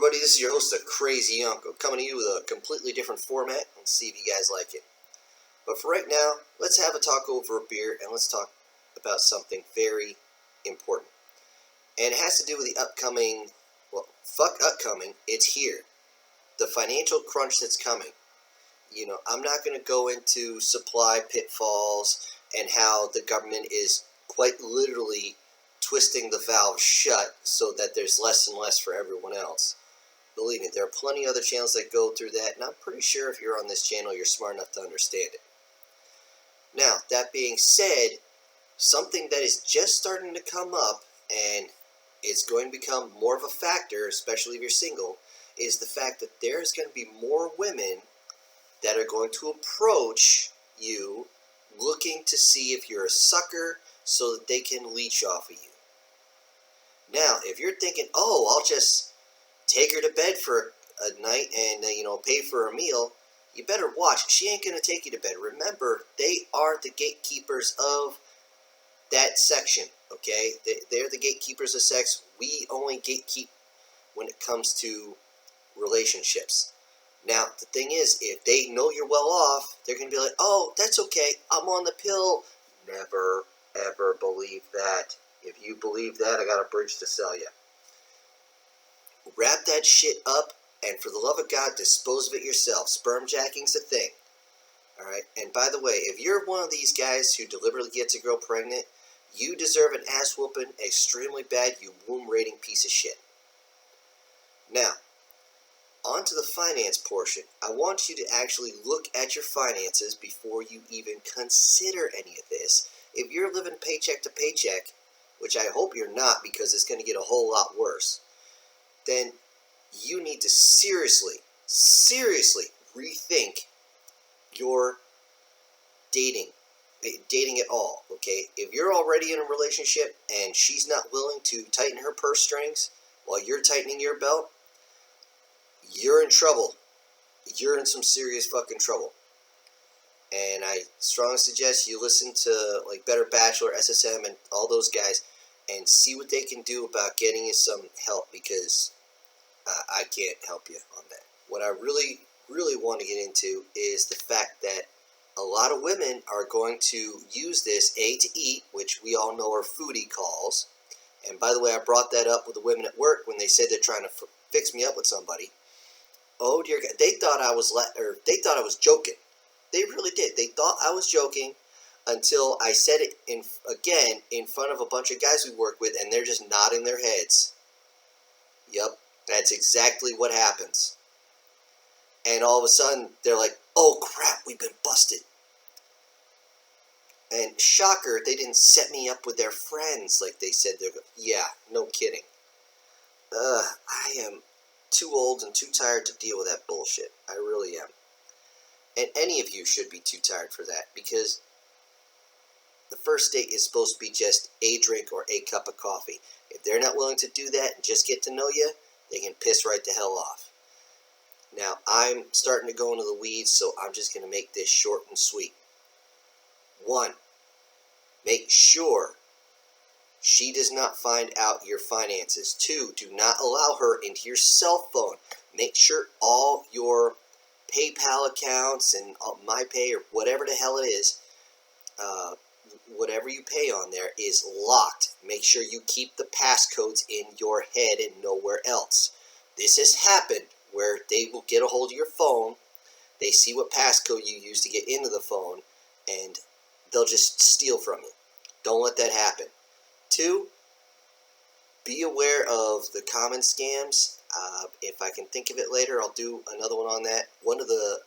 everybody, this is your host, the Crazy Uncle, coming to you with a completely different format and see if you guys like it. But for right now, let's have a talk over a beer and let's talk about something very important. And it has to do with the upcoming, it's here. The financial crunch that's coming. You know, I'm not going to go into supply pitfalls and how the government is quite literally twisting the valve shut so that there's less and less for everyone else. Believe me, there are plenty of other channels that go through that, and I'm pretty sure if you're on this channel, you're smart enough to understand it. Now, that being said, something that is just starting to come up, and it's going to become more of a factor, especially if you're single, is the fact that there's going to be more women that are going to approach you looking to see if you're a sucker so that they can leech off of you. Now, if you're thinking, oh, I'll just take her to bed for a night and, pay for a meal, you better watch. She ain't going to take you to bed. Remember, they are the gatekeepers of that section, okay? They're the gatekeepers of sex. We only gatekeep when it comes to relationships. Now, the thing is, if they know you're well off, they're going to be like, oh, that's okay, I'm on the pill. Never, ever believe that. If you believe that, I got a bridge to sell you. Wrap that shit up, and for the love of God, dispose of it yourself. Sperm jacking's a thing. Alright? And by the way, if you're one of these guys who deliberately gets a girl pregnant, you deserve an ass whooping extremely bad, you womb-raiding piece of shit. Now, on to the finance portion. I want you to actually look at your finances before you even consider any of this. If you're living paycheck to paycheck, which I hope you're not because it's going to get a whole lot worse, then you need to seriously rethink your dating at all, okay? If you're already in a relationship and she's not willing to tighten her purse strings while you're tightening your belt, you're in trouble. You're in some serious fucking trouble. And I strongly suggest you listen to like Better Bachelor, SSM, and all those guys and see what they can do about getting you some help, because I can't help you on that. What I really want to get into is the fact that a lot of women are going to use this A to eat, which we all know are foodie calls. And by the way, I brought that up with the women at work when they said they're trying to fix me up with somebody. Oh dear God, they thought I was joking. They really did. They thought I was joking until I said it again in front of a bunch of guys we work with, and they're just nodding their heads. Yup, that's exactly what happens. And all of a sudden, they're like, oh crap, we've been busted. And shocker, they didn't set me up with their friends like they said they're going to. Yeah, no kidding. I am too old and too tired to deal with that bullshit. I really am. And any of you should be too tired for that, because the first date is supposed to be just a drink or a cup of coffee. If they're not willing to do that and just get to know you, they can piss right the hell off. Now, I'm starting to go into the weeds, so I'm just going to make this short and sweet. 1, make sure she does not find out your finances. 2, do not allow her into your cell phone. Make sure all your PayPal accounts and MyPay or whatever the hell it is, whatever you pay on there is locked. Make sure you keep the passcodes in your head and nowhere else. This has happened where they will get a hold of your phone, they see what passcode you use to get into the phone, and they'll just steal from you. Don't let that happen. 2, be aware of the common scams. If I can think of it later, I'll do another one on that. One of the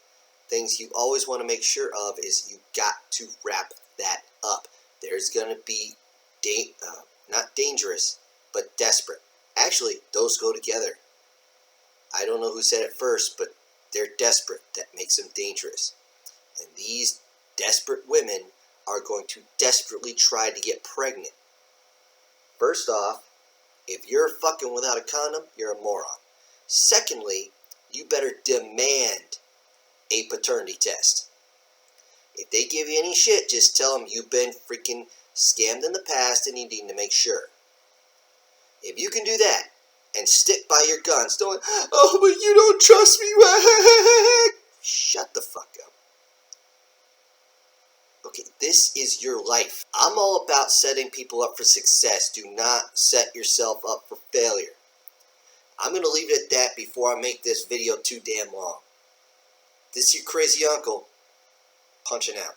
things you always want to make sure of is you got to wrap that up. There's going to be, not dangerous, but desperate. Actually, those go together. I don't know who said it first, but they're desperate. That makes them dangerous. And these desperate women are going to desperately try to get pregnant. First off, if you're fucking without a condom, you're a moron. Secondly, you better demand a paternity test. If they give you any shit, just tell them you've been freaking scammed in the past and you need to make sure. If you can do that, and stick by your guns. Don't, oh, but you don't trust me. Shut the fuck up. Okay, this is your life. I'm all about setting people up for success. Do not set yourself up for failure. I'm going to leave it at that before I make this video too damn long. This is your crazy uncle, punching out.